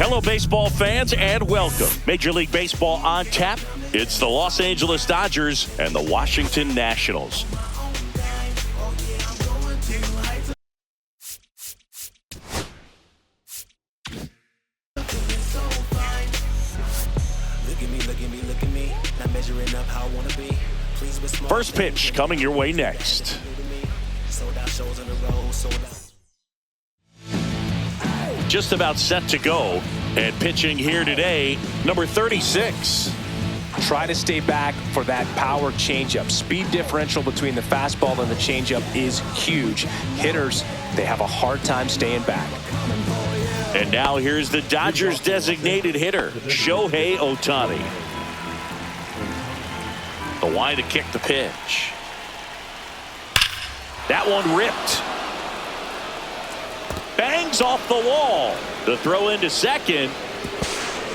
Hello, baseball fans, and welcome. Major League Baseball on tap. It's the Los Angeles Dodgers and the Washington Nationals. First pitch coming your way next. Just about set to go, and pitching here today, number 36. Try to stay back for that power changeup. Speed differential between the fastball and the changeup is huge. Hitters, they have a hard time staying back. And now here's the Dodgers designated hitter, Shohei Ohtani. The wide to kick the pitch. That one ripped. Bangs off the wall. The throw into second.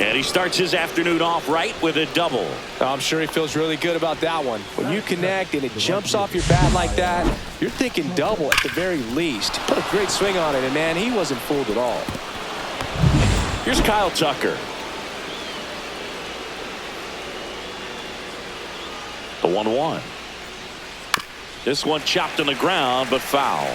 And he starts his afternoon off right with a double. I'm sure he feels really good about that one. When you connect and it jumps off your bat like that, you're thinking double at the very least. Put a great swing on it, and man, he wasn't fooled at all. Here's Kyle Tucker. The 1-1. This one chopped on the ground, but foul.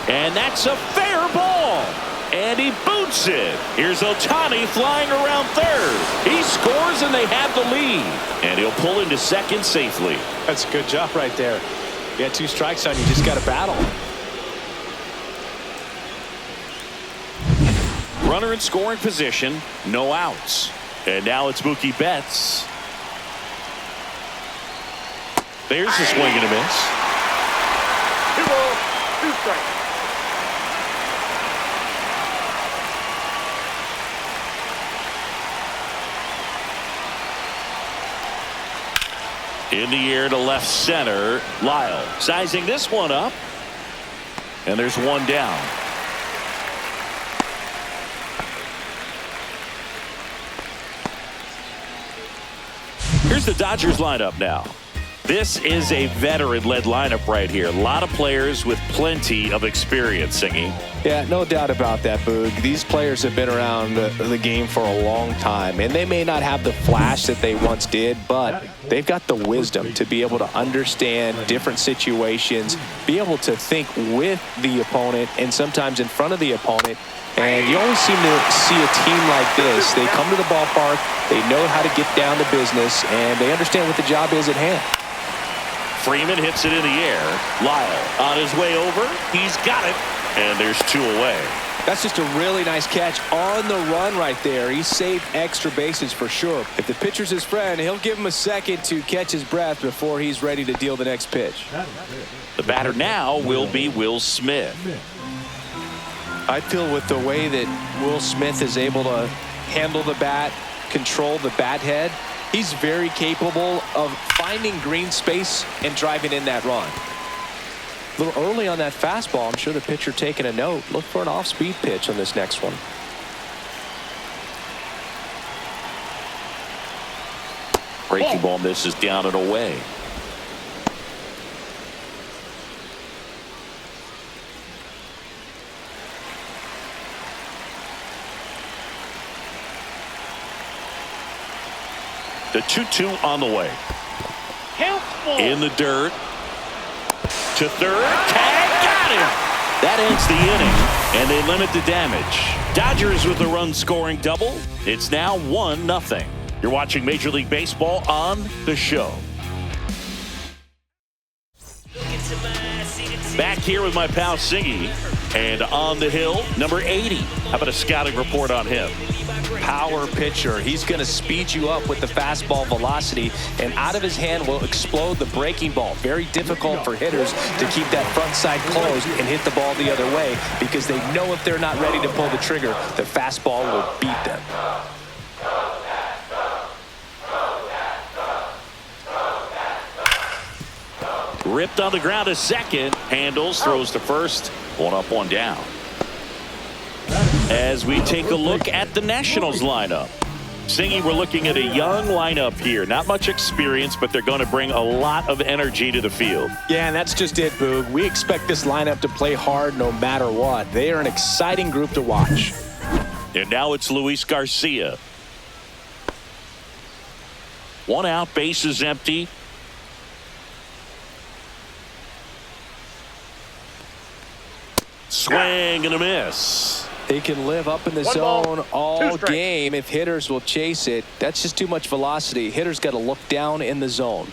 And that's a fair ball. And he boots it. Here's Ohtani flying around third. He scores and they have the lead. And he'll pull into second safely. That's a good job right there. You got 2 strikes on you, just got to battle. Runner in scoring position, no outs. And now it's Mookie Betts. There's a swing and a miss. 2 strikes. In the air to left center, Lyle sizing this one up. And there's one down. Here's the Dodgers lineup now. This is a veteran-led lineup right here. A lot of players with plenty of experience, Singy. Yeah, no doubt about that, Boog. These players have been around the game for a long time, and they may not have the flash that they once did, but they've got the wisdom to be able to understand different situations, be able to think with the opponent and sometimes in front of the opponent. And you always seem to see a team like this. They come to the ballpark, they know how to get down to business, and they understand what the job is at hand. Freeman hits it in the air. Lyle on his way over. He's got it. And there's 2 away. That's just a really nice catch on the run right there. He saved extra bases for sure. If the pitcher's his friend, he'll give him a second to catch his breath before he's ready to deal the next pitch. The batter now will be Will Smith. I feel with the way that Will Smith is able to handle the bat, control the bat head, he's very capable of finding green space and driving in that run. A little early on that fastball. I'm sure the pitcher taking a note. Look for an off-speed pitch on this next one. Breaking ball misses down and away. The 2-2 on the way. In the dirt. To third. Tag. Got him. That ends the inning, and they limit the damage. Dodgers with a run-scoring double. It's now 1-0. You're watching Major League Baseball on The Show. Back here with my pal Singy. And on the hill, number 80. How about a scouting report on him? Power pitcher. He's going to speed you up with the fastball velocity, and out of his hand will explode the breaking ball. Very difficult for hitters to keep that front side closed and hit the ball the other way, because they know if they're not ready to pull the trigger, the fastball will beat them. Ripped on the ground to second. Handles, throws to first. 1 up, 1 down. As we take a look at the Nationals lineup. Singy, we're looking at a young lineup here. Not much experience, but they're going to bring a lot of energy to the field. Yeah, and that's just it, Boog. We expect this lineup to play hard no matter what. They are an exciting group to watch. And now it's Luis Garcia. 1 out, base is empty. Swing and a miss. He can live up in the zone all game if hitters will chase it. That's just too much velocity. Hitters got to look down in the zone.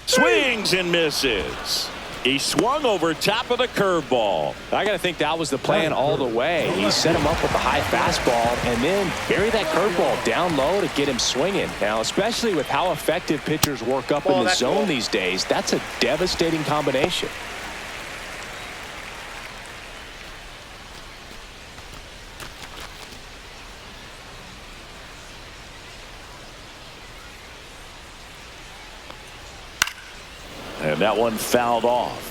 Swings and misses. He swung over top of the curveball. I got to think that was the plan all the way. He set him up with a high fastball and then bury that curveball down low to get him swinging. Now, especially with how effective pitchers work up in the zone these days, that's a devastating combination. And that one fouled off.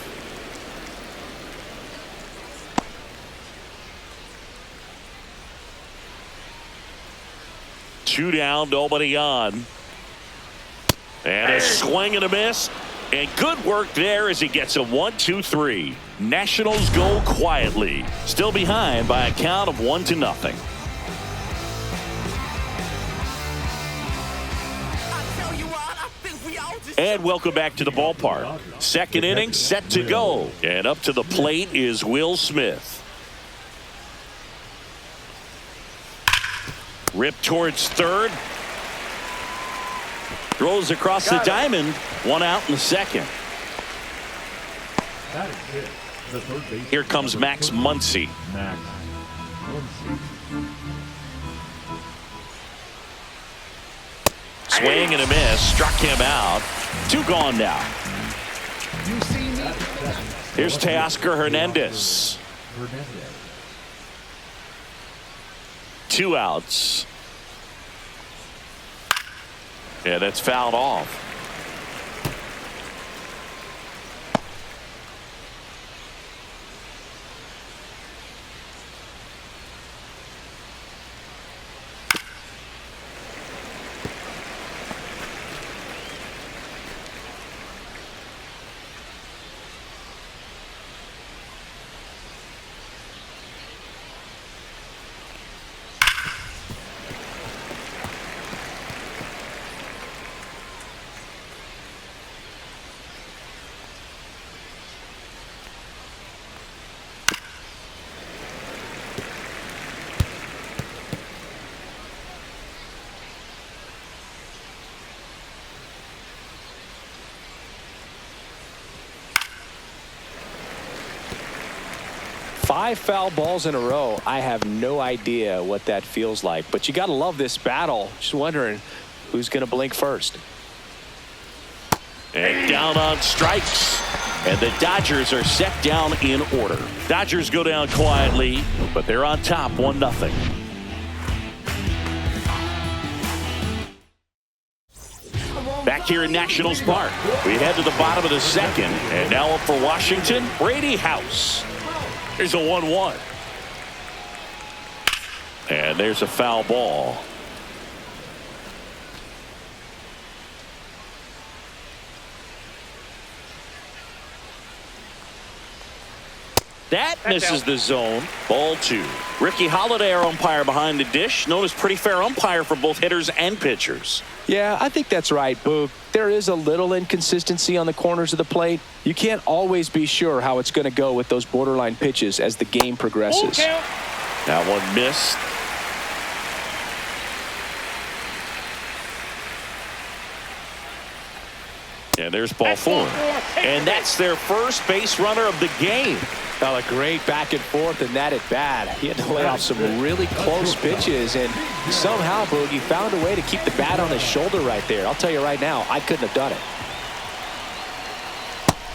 Two down, nobody on. And a swing and a miss. And good work there as he gets a 1-2-3. Nationals go quietly. Still behind by a count of 1-0. And welcome back to the ballpark. Second inning set to go. And up to the plate is Will Smith. Ripped towards third. Throws across the diamond. 1 out in the second. Here comes Max Muncy. Swing and a miss. Struck him out. 2 gone now. Here's Teoscar Hernandez. 2 outs. Yeah, that's fouled off. Five foul balls in a row. I have no idea what that feels like, but you got to love this battle. Just wondering who's going to blink first. And down on strikes. And the Dodgers are set down in order. Dodgers go down quietly, but they're on top 1-0. Back here in Nationals Park, we head to the bottom of the second. And now up for Washington, Brady House. Here's a 1-1. And there's a foul ball. That misses the zone. Ball 2. Ricky Holiday, our umpire behind the dish, known as pretty fair umpire for both hitters and pitchers. Yeah, I think that's right, Boog. There is a little inconsistency on the corners of the plate. You can't always be sure how it's going to go with those borderline pitches as the game progresses. That one missed. And there's ball 4. And that's their first base runner of the game. Well, a great back and forth and that at bat. He had to lay off some really close pitches, and somehow, Boogie found a way to keep the bat on his shoulder right there. I'll tell you right now, I couldn't have done it.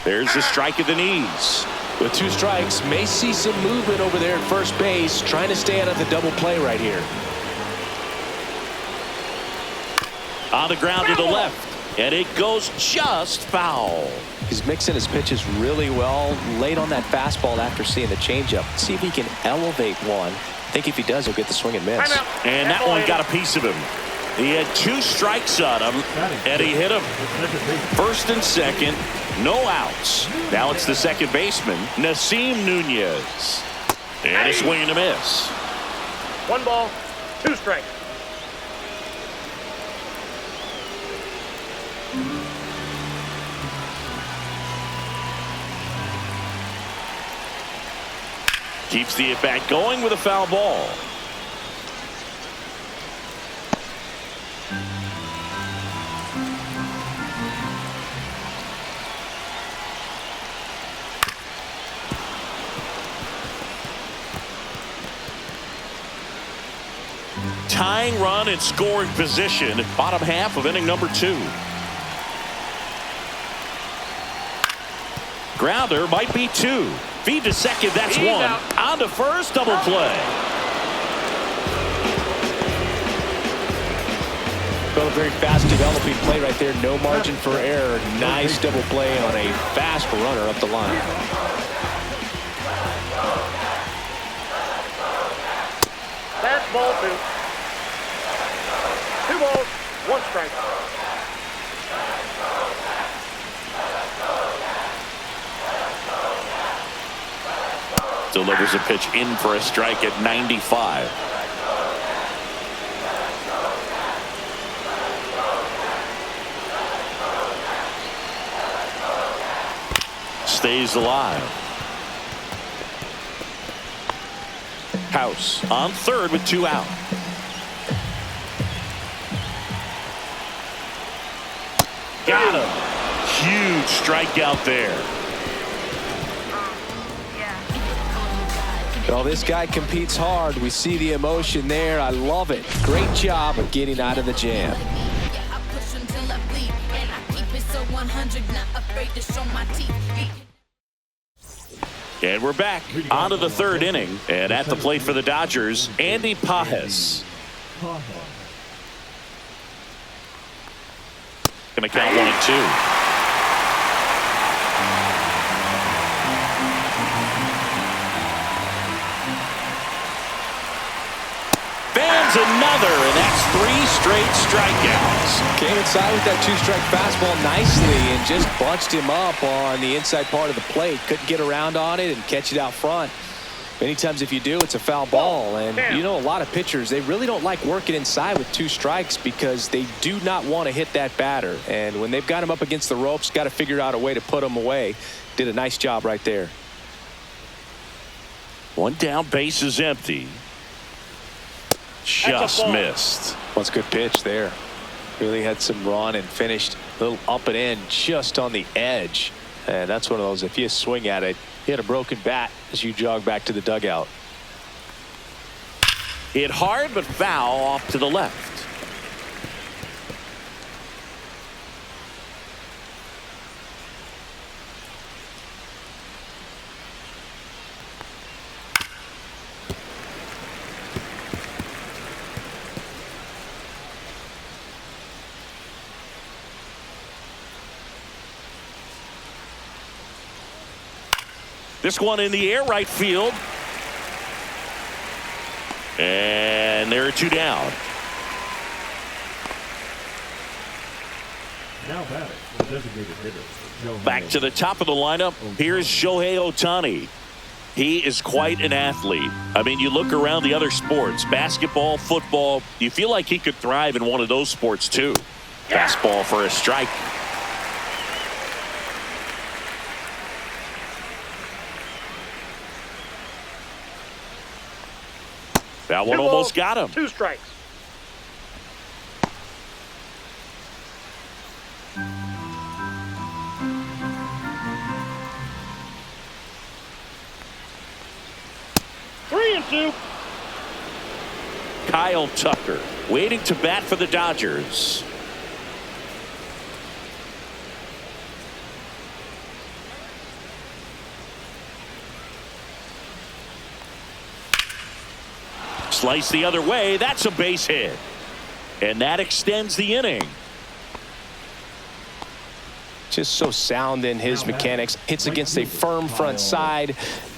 There's the strike of the knees. With 2 strikes, may see some movement over there at first base, trying to stay out of the double play right here. On the ground to the left, and it goes just foul. He's mixing his pitches really well, late on that fastball after seeing the changeup. See if he can elevate one. I think if he does, he'll get the swing and miss. And that one got a piece of him. He had 2 strikes on him, and he hit him. First and second, no outs. Now it's the second baseman, Nasim Nunez. And a swing and a miss. 1 ball, 2 strikes. Keeps the at-bat going with a foul ball. Tying run in scoring position, bottom half of inning number 2. Grounder might be 2. Feed to second, that's He's 1. out. On to first, double play. Well, a very fast developing play right there. No margin for error. Nice double play on a fast runner up the line. That's ball 2. 2 balls, 1 strike. Delivers a pitch in for a strike at 95. Stays alive. House on third with 2 out. Got him. Huge strikeout there. Well, this guy competes hard. We see the emotion there. I love it. Great job of getting out of the jam. And we're back on to the 3rd inning. And at the plate for the Dodgers, Andy Pajes. Going to count 1 and 2. Another, and that's 3 straight strikeouts. Came inside with that 2-strike fastball nicely and just bunched him up on the inside part of the plate. Couldn't get around on it and catch it out front. Many times if you do, it's a foul ball. And you know, a lot of pitchers, they really don't like working inside with 2 strikes because they do not want to hit that batter. And when they've got him up against the ropes, got to figure out a way to put him away. Did a nice job right there. 1 down, base is empty. Just missed. That's a good pitch there. Really had some run and finished a little up and in just on the edge. And that's one of those, if you swing at it, you hit a broken bat as you jog back to the dugout. Hit hard but foul off to the left. This one in the air, right field. And there are 2 down. Now batting, the designated hitter. Back to the top of the lineup. Here's Shohei Ohtani. He is quite an athlete. I mean, you look around the other sports, basketball, football, you feel like he could thrive in one of those sports too. Fastball for a strike. That one almost got him. 2 strikes. Three and 2. Kyle Tucker waiting to bat for the Dodgers. Slice the other way. That's a base hit. And that extends the inning. Just so sound in his mechanics. Hits against a firm front side,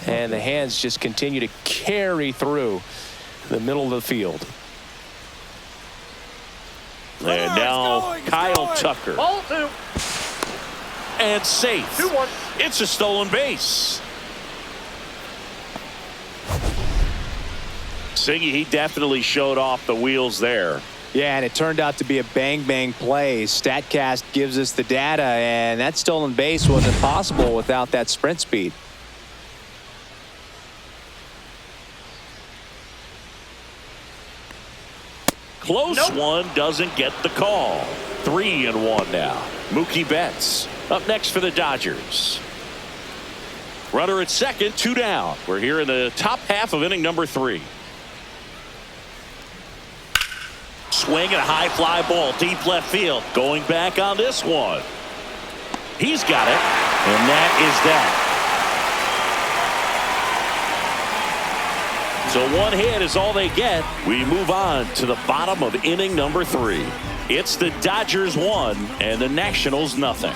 and the hands just continue to carry through the middle of the field. And now Kyle Tucker. Ball 2. And safe. 2-1. It's a stolen base. Singy, he definitely showed off the wheels there. Yeah, and it turned out to be a bang-bang play. StatCast gives us the data, and that stolen base wasn't possible without that sprint speed. Close one doesn't get the call. 3-1 now. Mookie Betts up next for the Dodgers. Runner at second, 2 down. We're here in the top half of inning number 3. Swing and a high fly ball deep left field. Going back on this one. He's got it, and that is that. So 1 hit is all they get. We move on to the bottom of inning number 3. It's the Dodgers 1 and the Nationals nothing.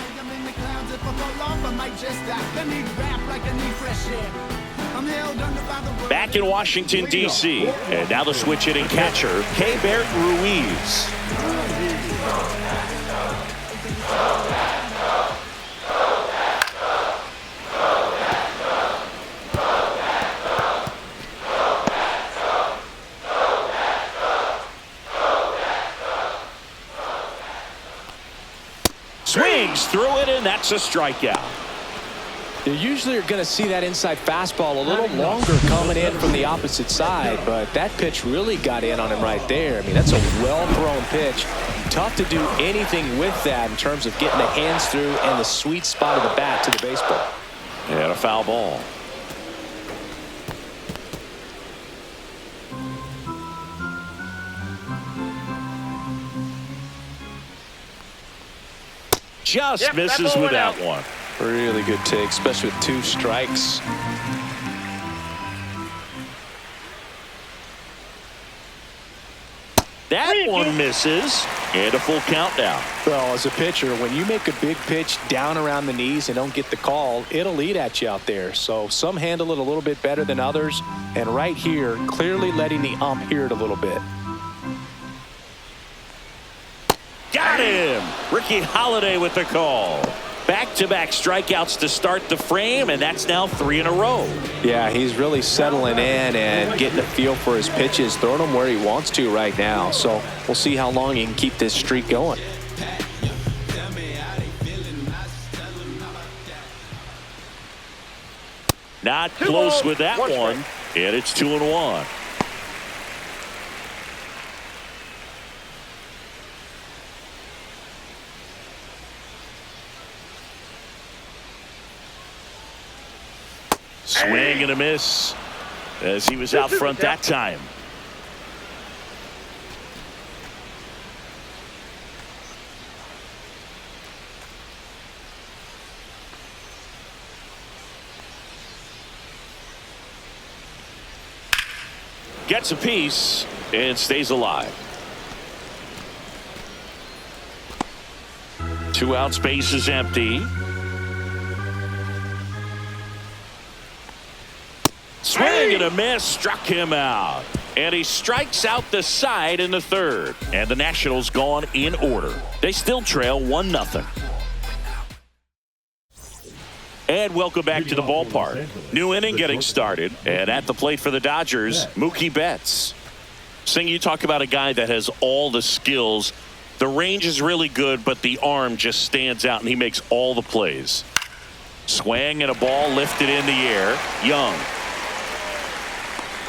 Back in Washington, D.C. And now the switch hitting catcher, Keibert Ruiz. Swings through it, and that's a strikeout. You usually are going to see that inside fastball a little longer coming in from the opposite side, but that pitch really got in on him right there. I mean, that's a well-thrown pitch. Tough to do anything with that in terms of getting the hands through and the sweet spot of the bat to the baseball. And a foul ball. Just misses with that one. Really good take, especially with 2 strikes. That one misses, and a full count now. Well, as a pitcher, when you make a big pitch down around the knees and don't get the call, it'll eat at you out there. So some handle it a little bit better than others, and right here, clearly letting the ump hear it a little bit. Got him! Ricky Holiday with the call. Back-to-back strikeouts to start the frame, and that's now 3 in a row. Yeah, he's really settling in and getting a feel for his pitches, throwing them where he wants to right now. So we'll see how long he can keep this streak going. Not close with that one, and it's 2-1. Swing and a miss as he was out front that time. Gets a piece and stays alive. 2 out, space is empty. Swing and a miss, struck him out. And he strikes out the side in the 3rd. And the Nationals gone in order. They still trail 1-0. And welcome back to the ballpark. New inning getting started. And at the plate for the Dodgers, Mookie Betts. Sing, you talk about a guy that has all the skills. The range is really good, but the arm just stands out, and he makes all the plays. Swing and a ball lifted in the air. Young.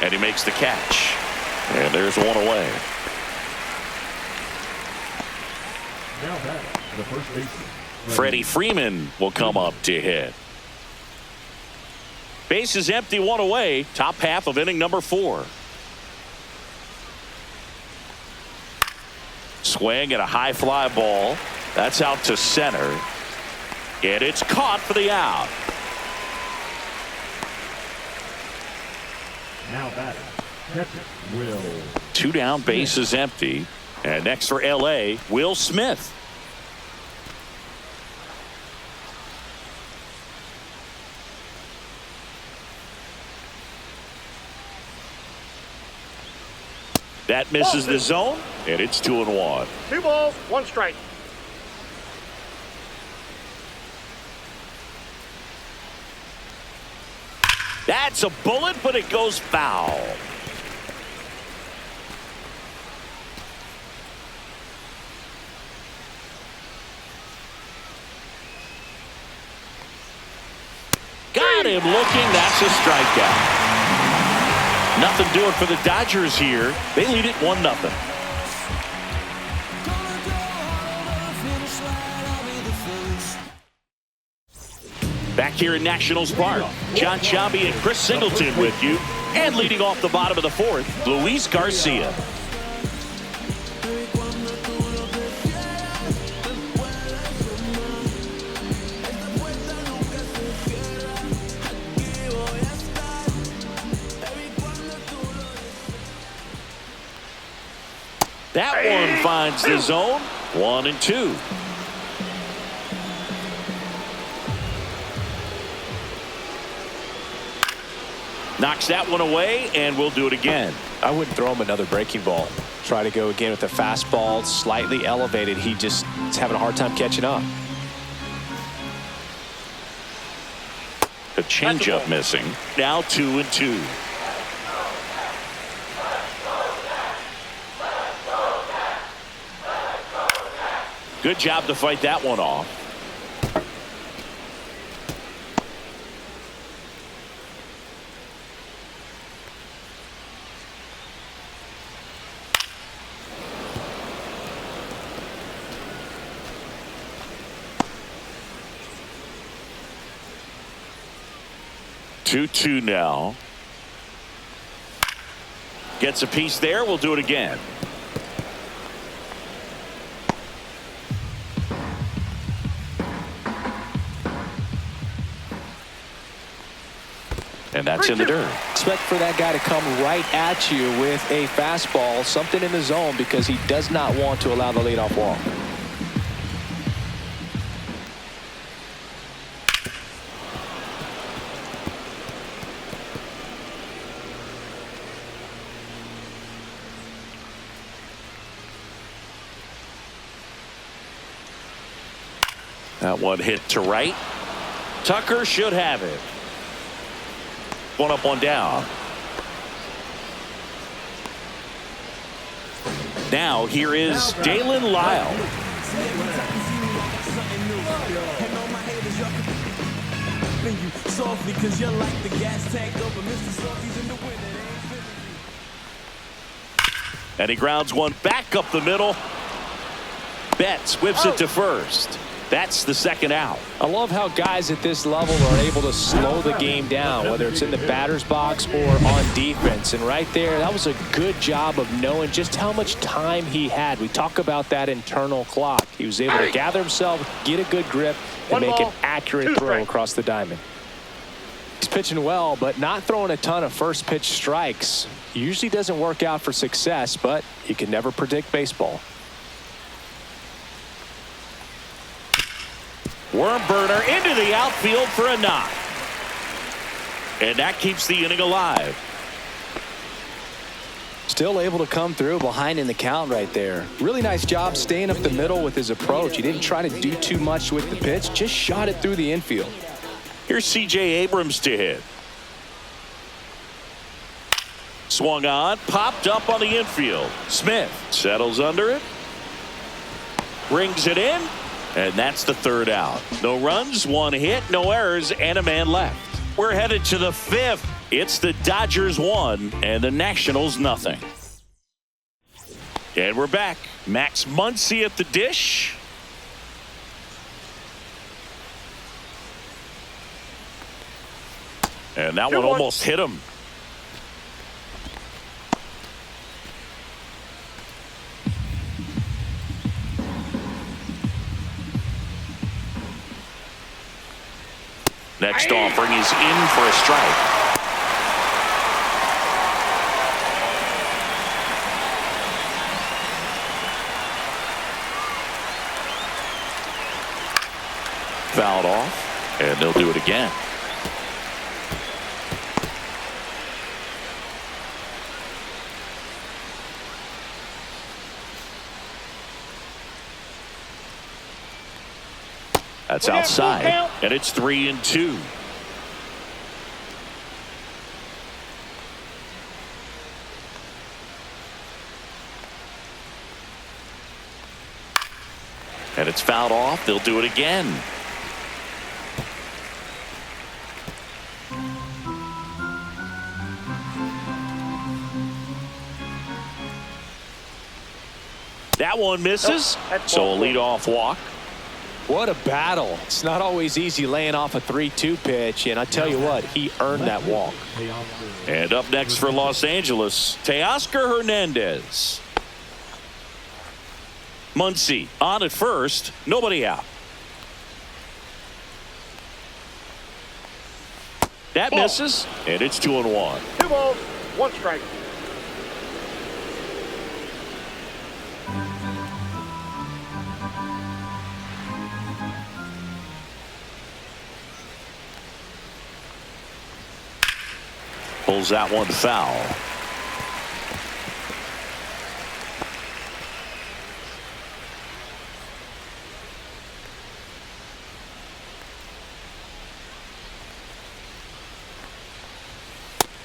And he makes the catch. And there's one away. Now back, the first baseman. Freddie Freeman will come up to hit. Base is empty, 1 away. Top half of inning number 4. Swing and a high fly ball. That's out to center. And it's caught for the out. Now batting, catcher, Will. 2 down, base is empty. And next for L.A., Will Smith. That misses the zone, and it's 2-1. 2 balls, 1 strike. That's a bullet, but it goes foul. Got him looking. That's a strikeout. Nothing doing for the Dodgers here. They lead it 1-0. Back here in Nationals Park, John Sciambi and Chris Singleton with you. And leading off the bottom of the 4th, Luis Garcia. That one finds the zone. 1-2. Knocks that one away, and we'll do it again. I wouldn't throw him another breaking ball. Try to go again with the fastball, slightly elevated. He just is having a hard time catching up. The changeup missing. Now 2-2. Good job to fight that one off. Two now. Gets a piece there. We'll do it again. And that's in the dirt. Expect for that guy to come right at you with a fastball, something in the zone, because he does not want to allow the leadoff walk. That one hit to right. Tucker should have it. One up, one down. Now here is Dalen Lyle. And he grounds one back up the middle. Betts whips it to first. That's the second out. I love how guys at this level are able to slow the game down, whether it's in the batter's box or on defense. And right there, that was a good job of knowing just how much time he had. We talk about that internal clock. He was able to gather himself, get a good grip, and make an accurate throw across the diamond. He's pitching well, but not throwing a ton of first pitch strikes. Usually doesn't work out for success, but you can never predict baseball. Worm burner into the outfield for a knock. And that keeps the inning alive. Still able to come through behind in the count right there. Really nice job staying up the middle with his approach. He didn't try to do too much with the pitch, just shot it through the infield. Here's C.J. Abrams to hit. Swung on, popped up on the infield. Smith settles under it. Brings it in. And that's the third out. No runs, one hit, no errors, and a man left. We're headed to the fifth. It's the Dodgers 1 and the Nationals nothing. And we're back. Max Muncy at the dish. And that one almost hit him. Next offering is in for a strike. Fouled off, and they'll do it again. That's We got outside, full count. and it's 3-2. And it's fouled off. They'll do it again. That one misses. That's So a ball leadoff walk. What a battle. It's not always easy laying off a 3-2 pitch, and I tell you what, he earned that walk. And up next for Los Angeles, Teoscar Hernandez. Muncy on at first, nobody out. That Ball. misses, and it's 2-1. 2 balls, 1 strike. Pulls that one foul.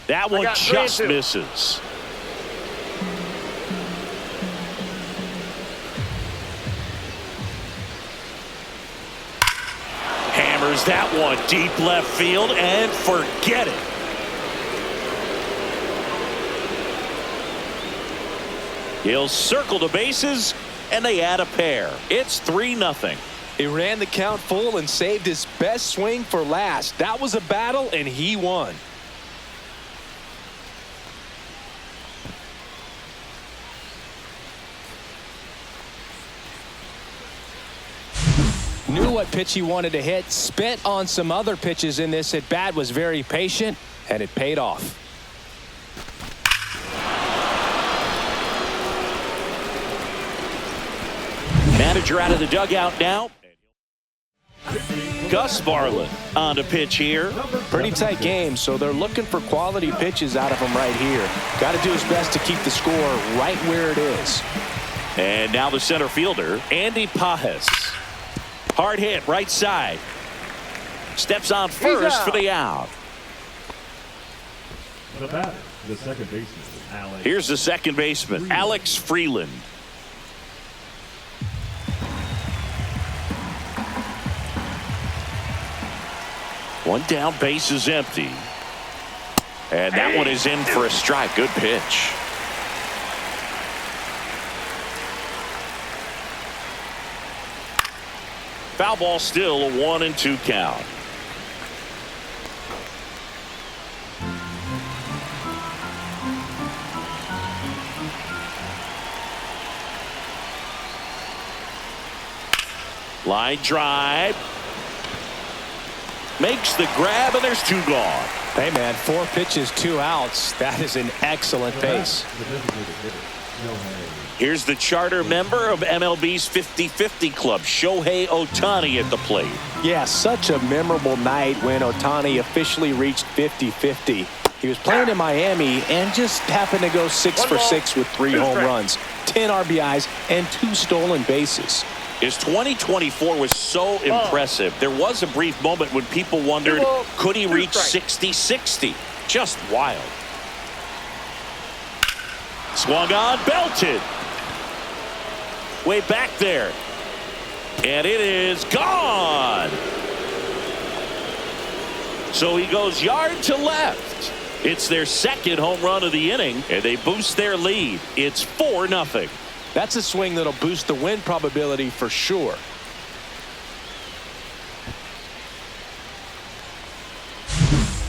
That one got 3 and just 2. misses. Hammers that one deep left field and forget it. He'll circle the bases, and they add a pair. It's 3-0. He ran the count full and saved his best swing for last. That was a battle, and he won. Knew what pitch he wanted to hit, spit on some other pitches in this at bat, was very patient, and it paid off. Manager out of the dugout now. Gus Varland on the pitch here. Pretty tight game, so they're looking for quality pitches out of him right here. Got to do his best to keep the score right where it is. And now the center fielder, Andy Pajes. Hard hit right side. Steps on first for the out. The batter, the second baseman, Alex. Here's the second baseman, Alex Freeland. One down, base is empty. And that one is in for a strike. Good pitch. Foul ball, still a 1-2 count. Line drive. Makes the grab, and there's 2 gone. Hey, man, 4 pitches, 2 outs. That is an excellent base. The designated hitter, Shohei. Here's the charter member of MLB's 50-50 club, Shohei Ohtani at the plate. Yeah, such a memorable night when Ohtani officially reached 50-50. He was playing in Miami and just happened to go 6 for 6 with 3 home runs, 10 RBIs, and 2 stolen bases. His 2024 was so impressive. There was a brief moment when people wondered, could he reach 60-60? Just wild. Swung on, belted. Way back there. And it is gone. So he goes yard to left. It's their second home run of the inning, and they boost their lead. It's 4-0. That's a swing that'll boost the win probability for sure.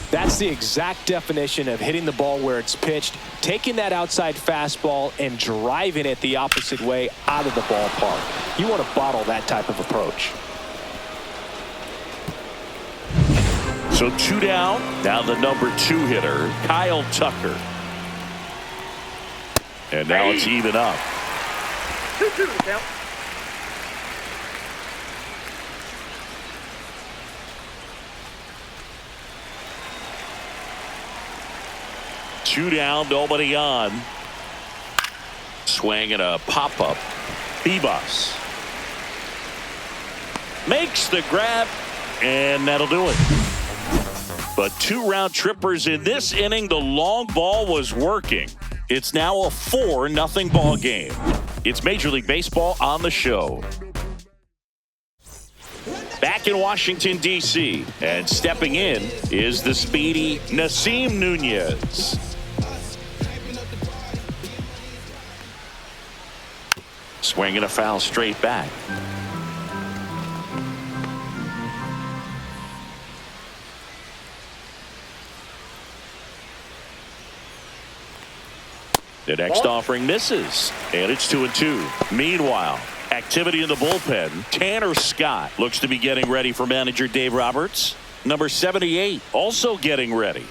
That's the exact definition of hitting the ball where it's pitched, taking that outside fastball and driving it the opposite way out of the ballpark. You want to bottle that type of approach. So 2 down. Now the number 2 hitter, Kyle Tucker. And now it's even up. 2-2 to count. Two down, nobody on. Swing and a pop-up. Bebas. makes the grab, and that'll do it. But 2 round trippers in this inning. The long ball was working. It's now a 4-0 ball game. It's Major League Baseball on the show. Back in Washington, D.C., and stepping in is the speedy Nasim Nunez. Swinging a foul straight back. The next offering misses, and it's 2-2. Meanwhile, activity in the bullpen. Tanner Scott looks to be getting ready for manager Dave Roberts. Number 78 also getting ready.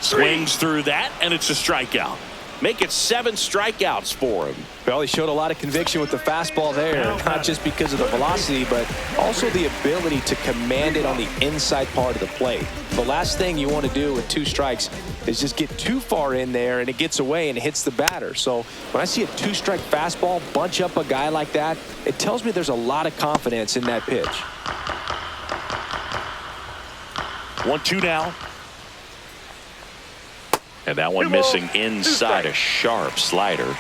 Swings through that, and it's a strikeout. Make it 7 strikeouts for him. Well, he showed a lot of conviction with the fastball there, not just because of the velocity, but also the ability to command it on the inside part of the plate. The last thing you want to do with 2 strikes is just get too far in there and it gets away and it hits the batter. So when I see a 2-strike fastball bunch up a guy like that, it tells me there's a lot of confidence in that pitch. 1-2 now. And that one missing inside, a sharp slider.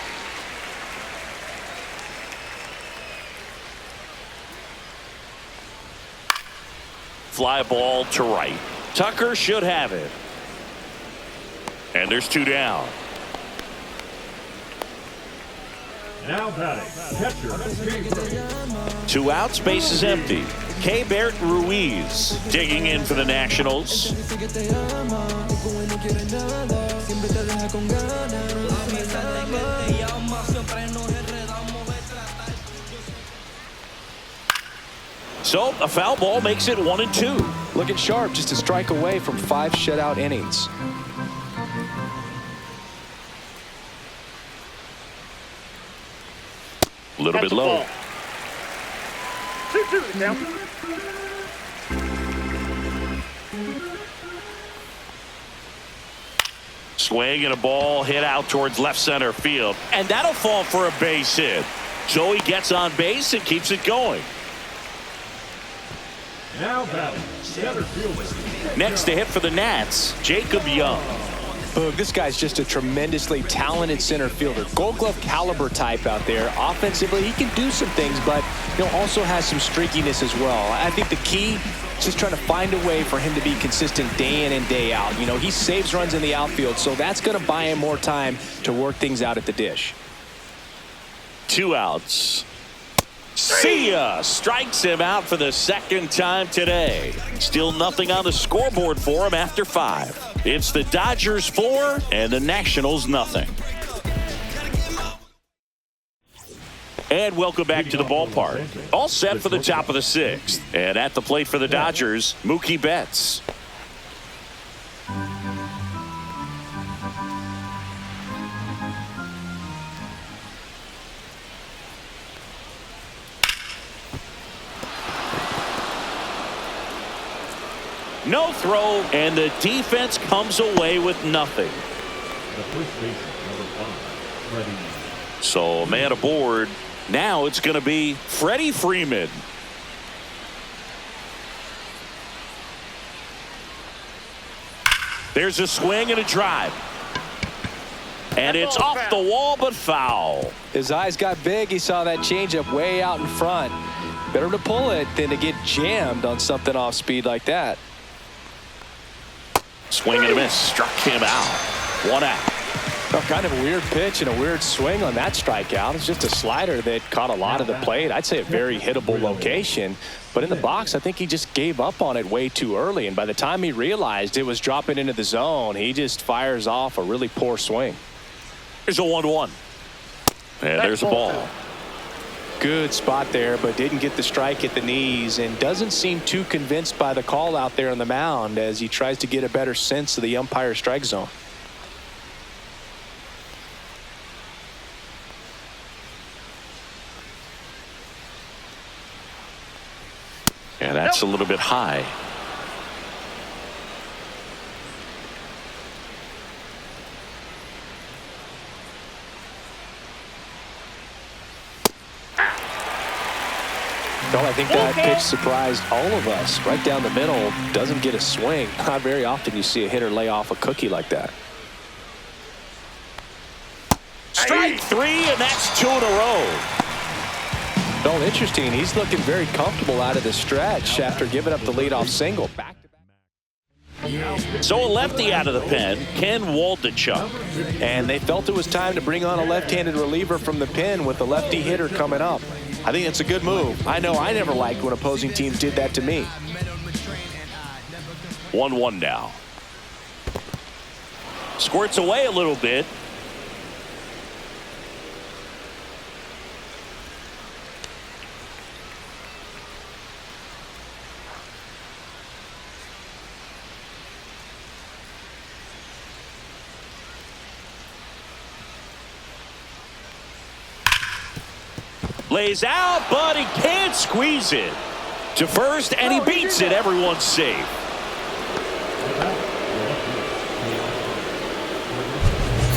Fly ball to right. Tucker should have it. And there's 2 down. Now batting, catcher, 2 outs, base is empty. Keibert Ruiz digging in for the Nationals. So a foul ball makes it 1-2. Looking sharp, just a strike away from 5 shutout innings. A little bit low. 2-2 now. Swing and a ball hit out towards left center field. And that'll fall for a base hit. So he gets on base and keeps it going. now batting, center fielder. Next to hit for the Nats, Jacob Young. Boog, this guy's just a tremendously talented center fielder. Gold Glove caliber type out there. Offensively, he can do some things, but also has some streakiness as well. I think the key is just trying to find a way for him to be consistent day in and day out. He saves runs in the outfield, so that's going to buy him more time to work things out at the dish. 2 outs. See ya! Strikes him out for the 2nd time today. Still nothing on the scoreboard for him after 5. It's the Dodgers 4 and the Nationals nothing. And welcome back to the ballpark. All set for the top of the 6th. And at the plate for the Dodgers, Mookie Betts. No throw, and the defense comes away with nothing. The first baseman, number 5, Freddie. So a man aboard. Now it's going to be Freddie Freeman. There's a swing and a drive. And it's off the wall, but foul. His eyes got big. He saw that changeup way out in front. Better to pull it than to get jammed on something off speed like that. Swing and a miss. Struck him out. 1 out. Well, kind of a weird pitch and a weird swing on that strikeout. It's just a slider that caught a lot of the plate. I'd say a very hittable location. But in the box, I think he just gave up on it way too early. And by the time he realized it was dropping into the zone, he just fires off a really poor swing. There's a 1-1. And there's a ball. Good spot there, but didn't get the strike at the knees and doesn't seem too convinced by the call out there on the mound as he tries to get a better sense of the umpire strike zone. Yeah, that's a little bit high. Well, I think that pitch surprised all of us. Right down the middle, doesn't get a swing. Not very often you see a hitter lay off a cookie like that. Strike three, and that's 2 in a row. Well, interesting. He's looking very comfortable out of the stretch after giving up the leadoff single. So a lefty out of the pen, Ken Waldichuk. And they felt it was time to bring on a left-handed reliever from the pen with the lefty hitter coming up. I think it's a good move. I know I never liked when opposing teams did that to me. 1-1 now. Squirts away a little bit. Lays out, but he can't squeeze it to first, and he beats it. Everyone's safe.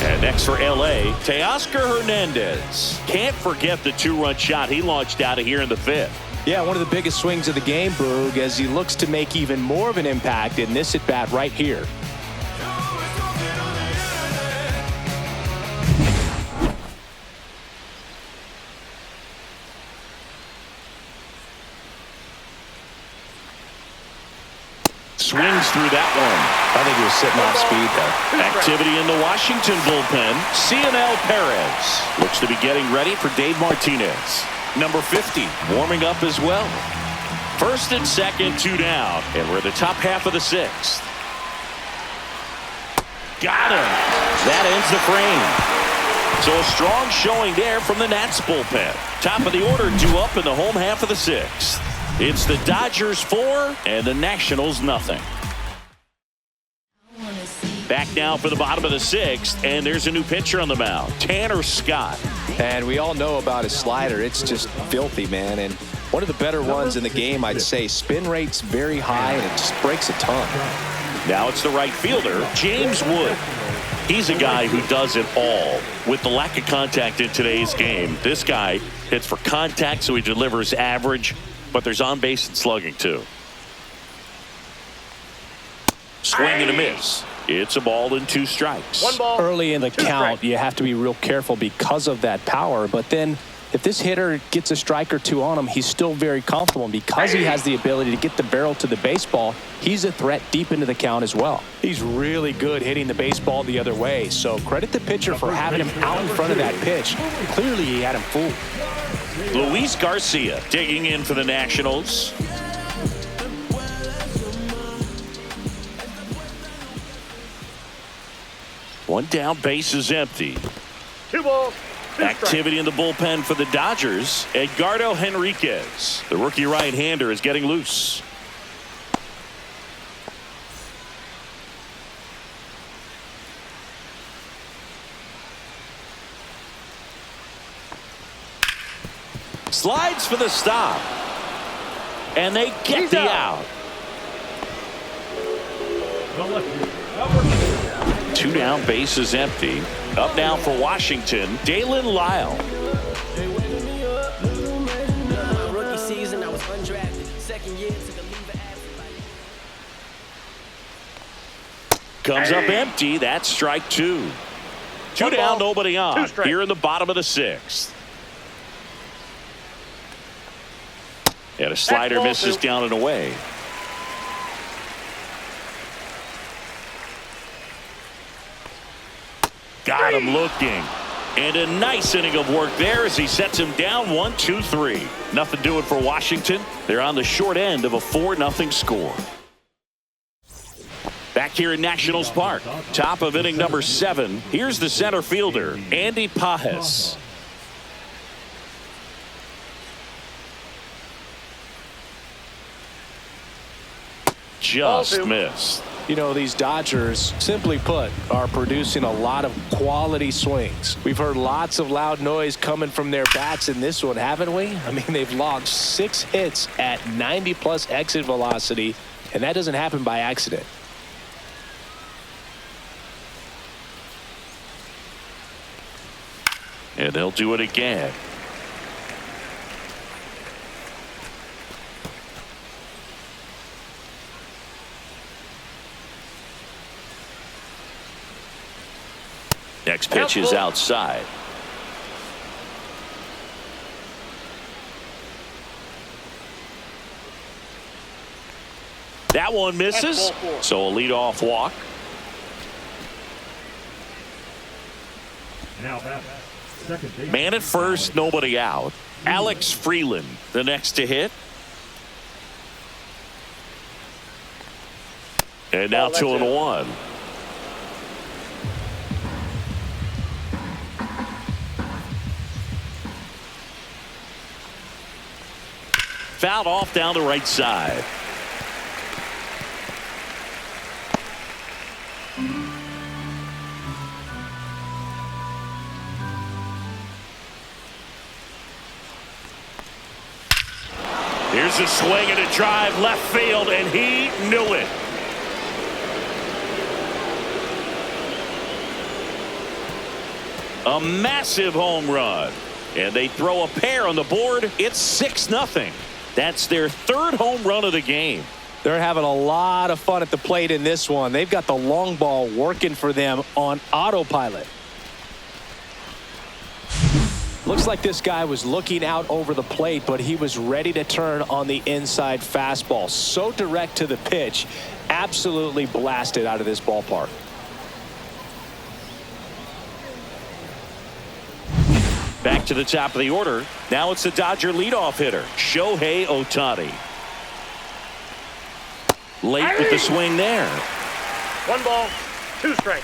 And next for L.A., Teoscar Hernandez. Can't forget the 2-run shot he launched out of here in the 5th. Yeah, one of the biggest swings of the game, Boog, as he looks to make even more of an impact in this at-bat right here. Swings through that one. I think he was sitting off speed there. Activity in the Washington bullpen. Cionel Perez looks to be getting ready for Dave Martinez. Number 50 warming up as well. First and second, 2 down. And we're at the top half of the 6th. Got him. That ends the frame. So a strong showing there from the Nats bullpen. Top of the order, 2 up in the home half of the 6th. It's the Dodgers 4 and the Nationals nothing. Back now for the bottom of the 6th, and there's a new pitcher on the mound, Tanner Scott. And we all know about his slider. It's just filthy, man. And one of the better ones in the game, I'd say. Spin rate's very high, and it just breaks a ton. Now it's the right fielder, James Wood. He's a guy who does it all. With the lack of contact in today's game, this guy hits for contact, so he delivers average. But there's on base and slugging too. Swing and a miss. It's a ball and 2 strikes. 1 ball. Early in the count, you have to be real careful because of that power. But then if this hitter gets a strike or 2 on him, he's still very comfortable. And because he has the ability to get the barrel to the baseball, he's a threat deep into the count as well. He's really good hitting the baseball the other way. So credit the pitcher for having him out in front of that pitch. Clearly he had him fooled. Luis Garcia digging in for the Nationals. One down, base is empty. 2 balls. 2 Activity in the bullpen for the Dodgers. Edgardo Henriquez, the rookie right-hander, is getting loose. Slides for the stop. And they get the out. 2 down, base is empty. Up now for Washington, Dalen Lyle. Rookie season, I was undrafted. Second year, took a leave of absence. Comes up empty. That's strike 2. 2 1 down, ball, nobody 2 on. strikes. Here in the bottom of the 6th. And a slider misses down and away. Got him looking. And a nice inning of work there as he sets him down 1-2-3. Nothing doing for Washington. They're on the short end of a 4-0 score. Back here in Nationals Park, top of inning number 7. Here's the center fielder, Andy Pajes. Just missed. You know, these Dodgers, simply put, are producing a lot of quality swings. We've heard lots of loud noise coming from their bats in this one, haven't we? I mean, they've logged 6 hits at 90+ exit velocity, and that doesn't happen by accident. And they'll do it again. Next pitch is outside. That one misses. So a leadoff walk. Now back. Second base. Man at first, nobody out. Alex Freeland, the next to hit. And now 2-1. Fouled off down the right side. Here's a swing and a drive left field, and he knew it. A massive home run. And they throw a pair on the board. It's 6-0. That's their third home run of the game. They're having a lot of fun at the plate in this one. They've got the long ball working for them on autopilot. Looks like this guy was looking out over the plate, but he was ready to turn on the inside fastball. So direct to the pitch. Absolutely blasted out of this ballpark. Back to the top of the order. Now it's the Dodger leadoff hitter, Shohei Ohtani. Late with the swing there. 1 ball, 2 strikes.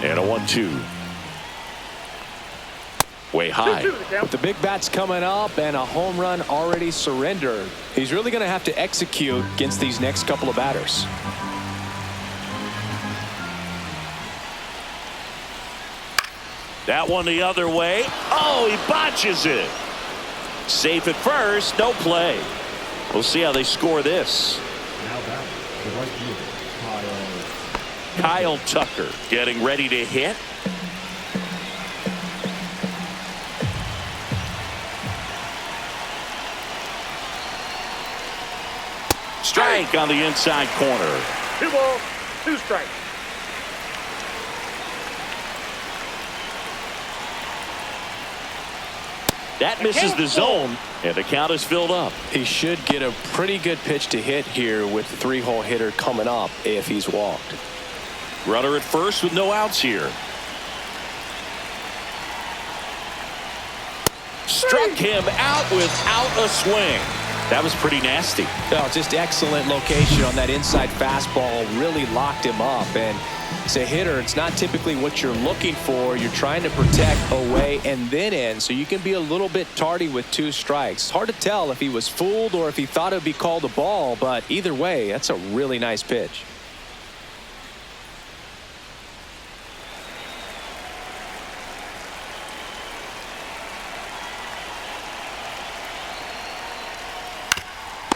And a 1-2. Way high. With the big bats coming up and a home run already surrendered, he's really going to have to execute against these next couple of batters. That one the other way. Oh, he botches it. Safe at first, no play. We'll see how they score this. Now back. The right fielder, Kyle Tucker getting ready to hit. Strike on the inside corner. 2 balls, 2 strikes. That misses the zone, and the count is filled up. He should get a pretty good pitch to hit here with the 3-hole hitter coming up if he's walked. Runner at first with no outs here. Struck him out without a swing. That was pretty nasty. No, just excellent location on that inside fastball. Really locked him up. And as a hitter, it's not typically what you're looking for. You're trying to protect away and then in, so you can be a little bit tardy with 2 strikes. It's hard to tell if he was fooled or if he thought it would be called a ball, but either way, that's a really nice pitch.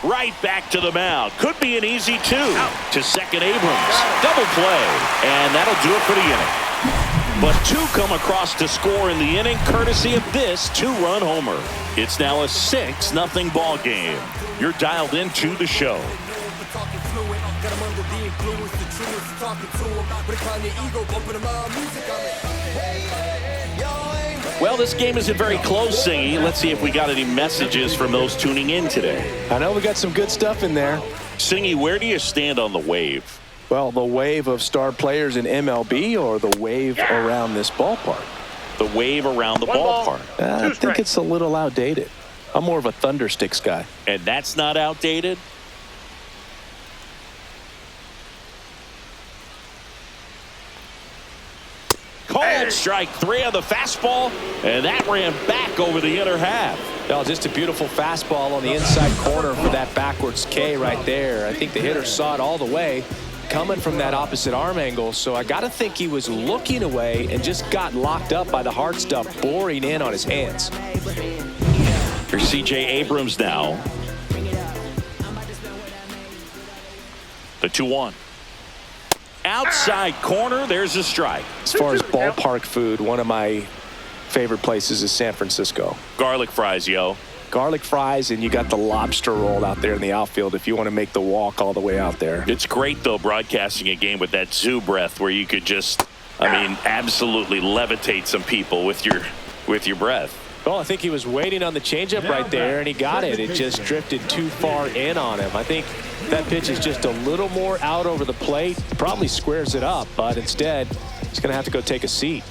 Right back to the mound. Could be an easy 2. To second Abrams. Double play. And that'll do it for the inning. But 2 come across to score in the inning courtesy of this 2-run homer. It's now a 6-0 ball game. You're dialed into the show. Well, this game isn't very close, Singy. Let's see if we got any messages from those tuning in today. I know we got some good stuff in there. Singy, where do you stand on the wave? Well, the wave of star players in MLB or the wave around this ballpark? The wave around the 1 ball, ballpark. 2 I think strikes. it's a little outdated. I'm more of a Thundersticks guy. And that's not outdated? Called strike 3 on the fastball, and that ran back over the inner half. Well, just a beautiful fastball on the inside corner for that backwards K right there. I think the hitter saw it all the way coming from that opposite arm angle, so I got to think he was looking away and just got locked up by the hard stuff boring in on his hands. Here's C.J. Abrams now. The 2-1. Outside corner, there's a strike. As far as ballpark food, one of my favorite places is San Francisco. Garlic fries, yo. garlic fries, and you got the lobster roll out there in the outfield if you want to make the walk all the way out there. It's great, though, broadcasting a game with that zoo breath where you could just, absolutely levitate some people with your breath. Well, I think he was waiting on the changeup right there, and he got it. It just drifted too far in on him. I think that pitch is just a little more out over the plate. Probably squares it up, but instead, he's going to have to go take a seat.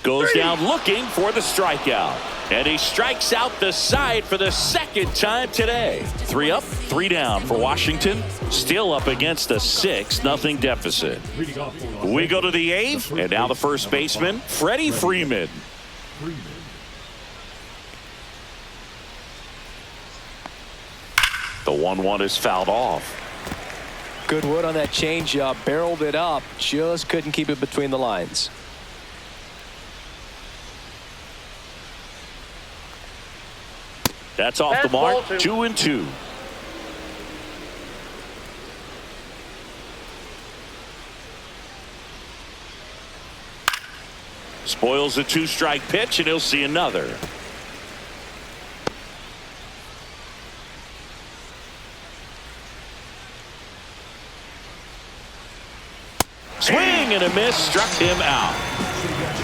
Goes down looking for the strikeout. And he strikes out the side for the second time today. 3 up, 3 down for Washington. Still up against a 6-0 deficit. We go to the 8th, and now the first baseman, Freddie Freeman. The 1-1 is fouled off. Good wood on that changeup. Barreled it up. Just couldn't keep it between the lines. That's off the mark. 2-2. Spoils a 2-strike pitch, and he'll see another. Swing and a miss, struck him out.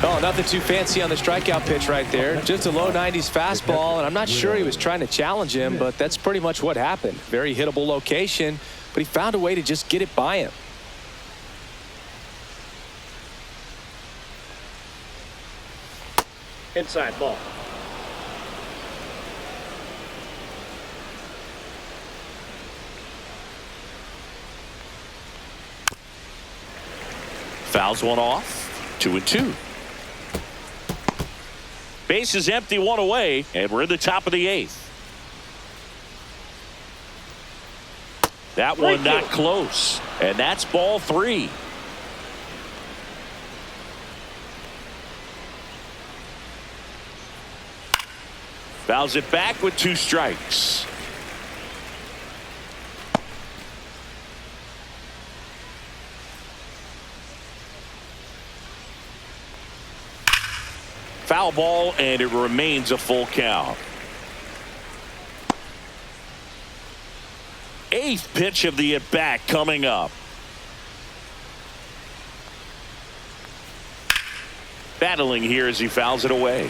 Oh, nothing too fancy on the strikeout pitch right there. Just a low 90s fastball, and I'm not sure he was trying to challenge him, but that's pretty much what happened. Very hittable location, but he found a way to just get it by him. Inside ball. Fouls one off. 2-2. Base is empty, 1 away, and we're in the top of the 8th. That one not close, and that's ball 3. Fouls it back with 2 strikes. Foul ball, and it remains a full count. 8th pitch of the at-bat coming up. Battling here as he fouls it away.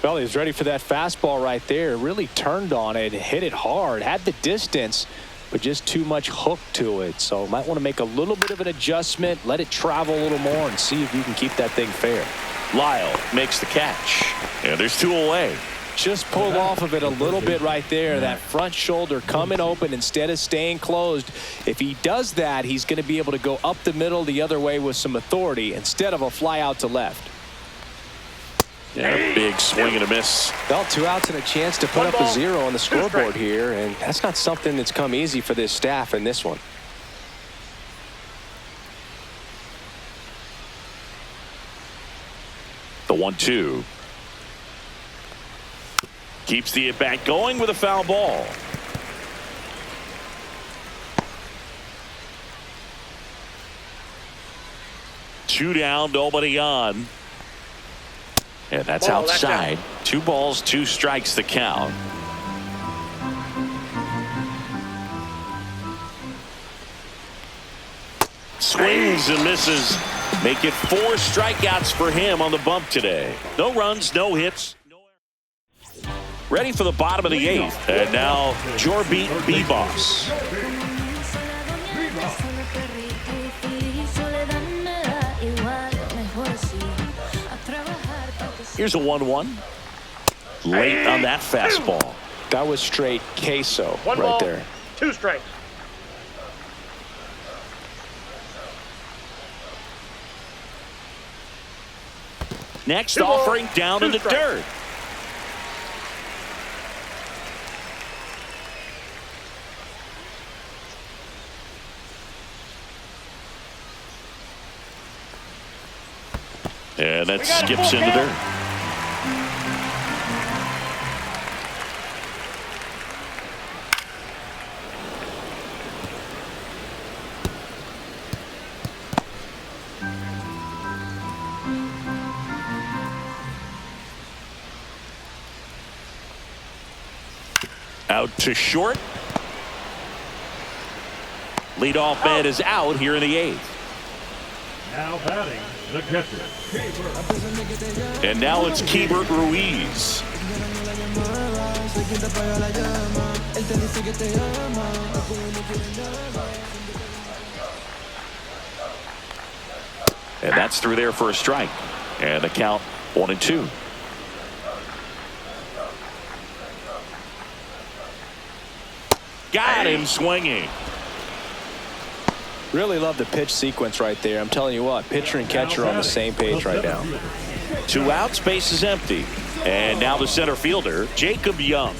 Well, he was ready for that fastball right there. Really turned on it, hit it hard, had the distance, but just too much hook to it. So might want to make a little bit of an adjustment, let it travel a little more, and see if you can keep that thing fair. Lyle makes the catch, and there's 2 away. Just pulled off of it a little bit right there. That front shoulder coming open instead of staying closed. If he does that, he's going to be able to go up the middle the other way with some authority instead of a fly out to left. Yeah, big swing and a miss. Well, 2 outs and a chance to put up a 0 on the scoreboard here, and that's not something that's come easy for this staff in this one. The 1-2. Keeps the at-bat going with a foul ball. Two down, nobody on. And that's outside. 2 balls, 2 strikes the count. Swings and misses. Make it 4 strikeouts for him on the bump today. No runs, no hits. Ready for the bottom of the 8th. And now Jorbeat Bebos. Here's a 1-1. Late on that fastball. That was straight queso One right ball, there. 2 strikes. Next 2 balls, offering down 2 in the strikes. dirt. And that skips into dirt. Out to short. Leadoff man is out here in the 8th. Now batting, the catcher. And now it's Keibert Ruiz. And that's through there for a strike. And the count 1-2. Got him swinging. Really love the pitch sequence right there. I'm telling you what, pitcher and catcher are on the same page right now. 2 outs, base is empty. And now the center fielder, Jacob Young.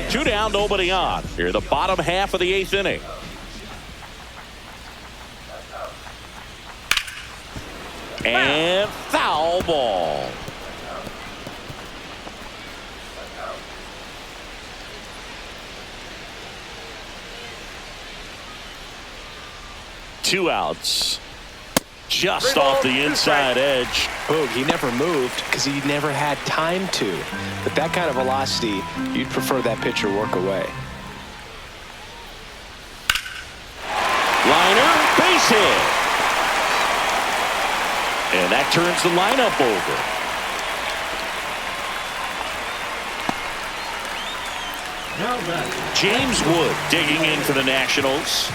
2 down, nobody on. Here in the bottom half of the 8th inning. And foul ball. Two outs. Just off the inside edge. Boog, he never moved because he never had time to. But that kind of velocity, you'd prefer that pitcher work away. Liner, base hit. And that turns the lineup over. Now batting, James Wood digging in for the Nationals.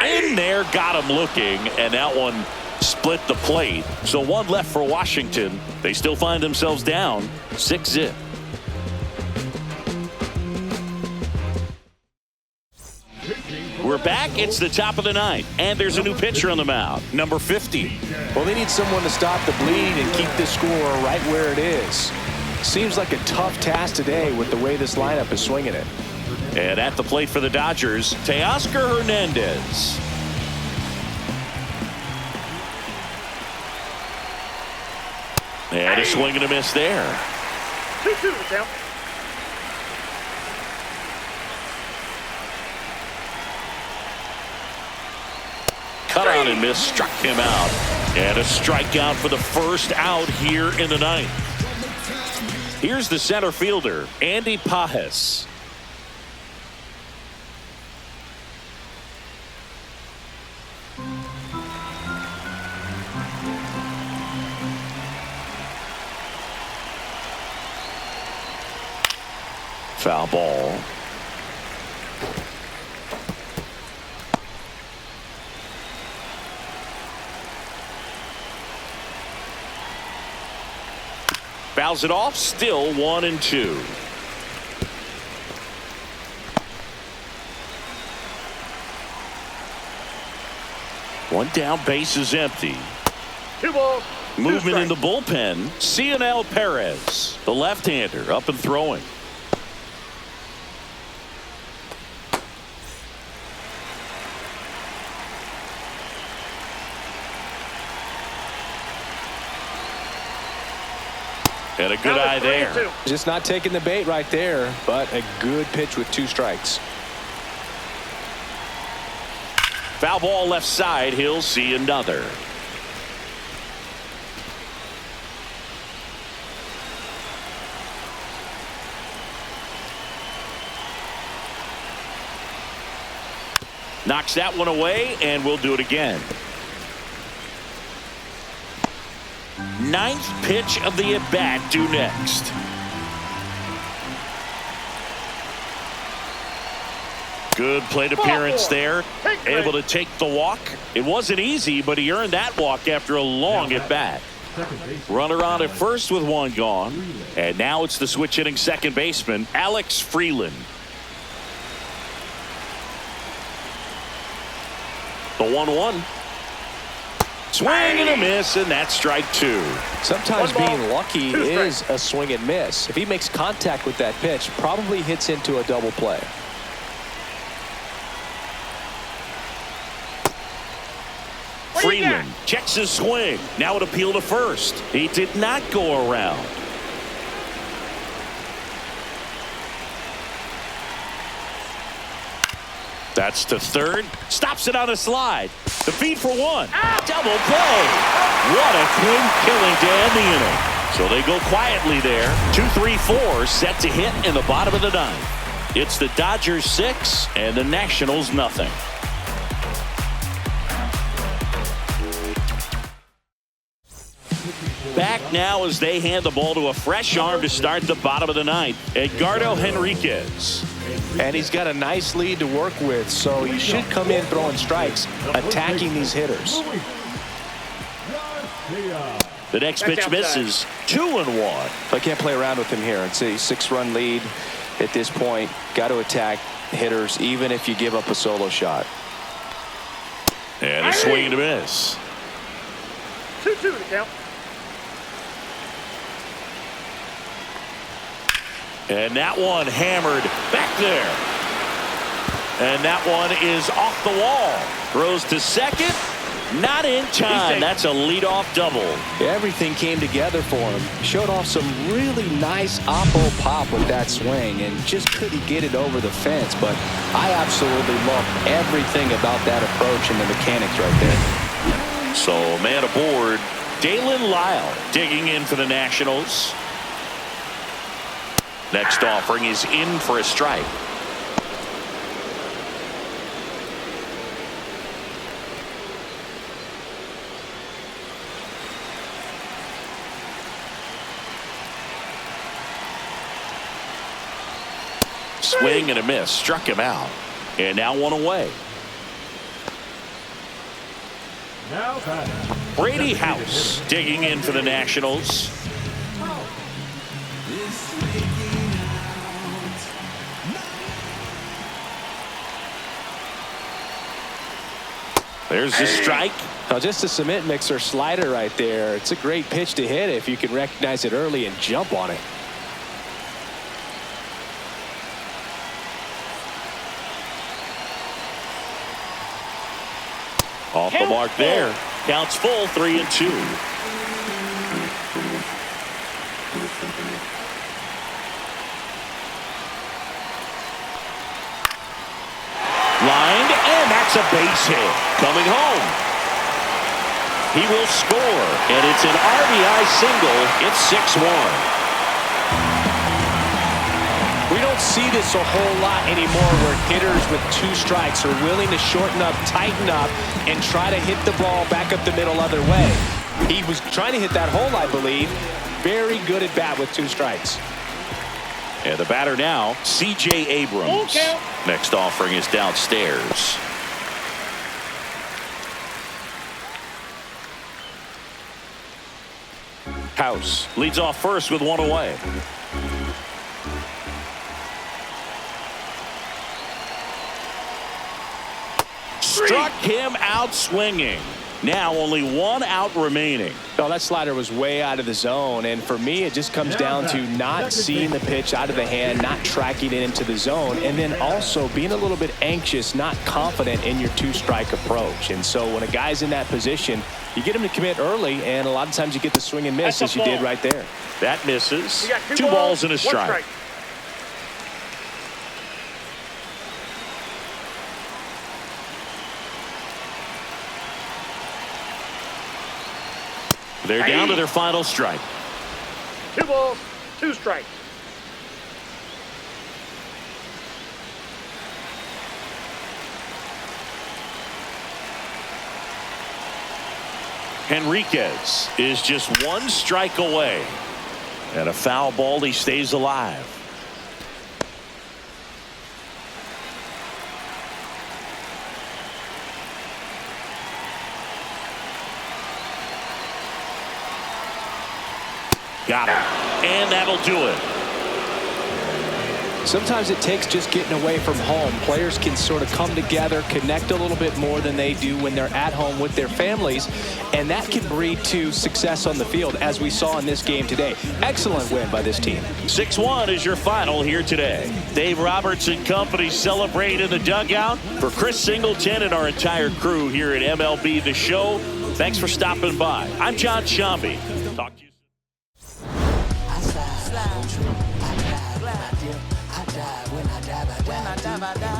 In there, got him looking, and that one split the plate. So 1 left for Washington. They still find themselves down 6-0. We're back. It's the top of the 9th, and there's a new pitcher on the mound, number 50. Well, they need someone to stop the bleed and keep this score right where it is. Seems like a tough task today with the way this lineup is swinging it. And at the plate for the Dodgers, Teoscar Hernandez. And a swing and a miss there. 2-2 count. Cut on and miss, struck him out. And a strikeout for the first out here in the 9th. Here's the center fielder, Andy Pajes. Foul ball. Fouls it off, still 1-2. One down, base is empty. 2 balls. Movement in the bullpen. Cionel Perez, the left-hander, up and throwing. And a good eye there. Just not taking the bait right there, but a good pitch with 2 strikes. Foul ball left side. He'll see another. Knocks that one away, and we'll do it again. 9th pitch of the at-bat due next. Good plate appearance there. Able to take the walk. It wasn't easy, but he earned that walk after a long at-bat. Runner on at first with 1 gone. And now it's the switch hitting second baseman, Alex Freeland. The 1-1. Swing and a miss, and that's strike 2. Sometimes being lucky is a swing and miss. If he makes contact with that pitch, probably hits into a double play. Freeland checks his swing. Now it appeal to first. He did not go around. That's to third. Stops it on a slide. The feed for one. Double play. What a clean killing to end the inning. So they go quietly there. 2-3-4 set to hit in the bottom of the ninth. It's the Dodgers 6 and the Nationals nothing. Back now as they hand the ball to a fresh arm to start the bottom of the ninth. Edgardo Henriquez. And he's got a nice lead to work with, so he should come in throwing strikes, attacking these hitters. The next pitch misses. 2-1. I can't play around with him here. It's a 6-run lead at this point. Got to attack hitters even if you give up a solo shot. And a swing and a miss. 2-2 to count. And that one hammered back there. And that one is off the wall. Throws to second. Not in time. That's a leadoff double. Everything came together for him. Showed off some really nice oppo pop with that swing and just couldn't get it over the fence. But I absolutely love everything about that approach and the mechanics right there. So man aboard. Dalen Lyle digging in for the Nationals. Next offering is in for a strike. Swing and a miss. Struck him out. And now one away. Now batting. Brady House digging in for the Nationals. There's the strike. Now just a cement mixer slider right there. It's a great pitch to hit if you can recognize it early and jump on it. Off the mark there. Counts full. 3-2. Lined, and that's a base hit. Coming home. He will score, and it's an RBI single. It's 6-1. We don't see this a whole lot anymore where hitters with 2 strikes are willing to shorten up, tighten up, and try to hit the ball back up the middle other way. He was trying to hit that hole, I believe. Very good at bat with 2 strikes. And the batter now, C.J. Abrams. Next offering is downstairs. House leads off first with 1 away. Struck him out swinging. Now only 1 out remaining. Well, that slider was way out of the zone, and for me it just comes down to not seeing the pitch out of the hand, not tracking it into the zone, and then also being a little bit anxious, not confident in your 2-strike approach. And so when a guy's in that position, you get him to commit early, and a lot of times you get the swing and miss as you did right there. That misses. You got 2 balls and a strike. They're down to their final strike. 2 balls, 2 strikes. Henriquez is just 1 strike away. And a foul ball, he stays alive. Got it. And that'll do it. Sometimes it takes just getting away from home. Players can sort of come together, connect a little bit more than they do when they're at home with their families, and that can breed to success on the field, as we saw in this game today. Excellent win by this team. 6-1 is your final here today. Dave Roberts and company celebrate in the dugout. For Chris Singleton and our entire crew here at MLB The Show, thanks for stopping by. I'm John Shambi. Talk to you soon. When I dive, I die.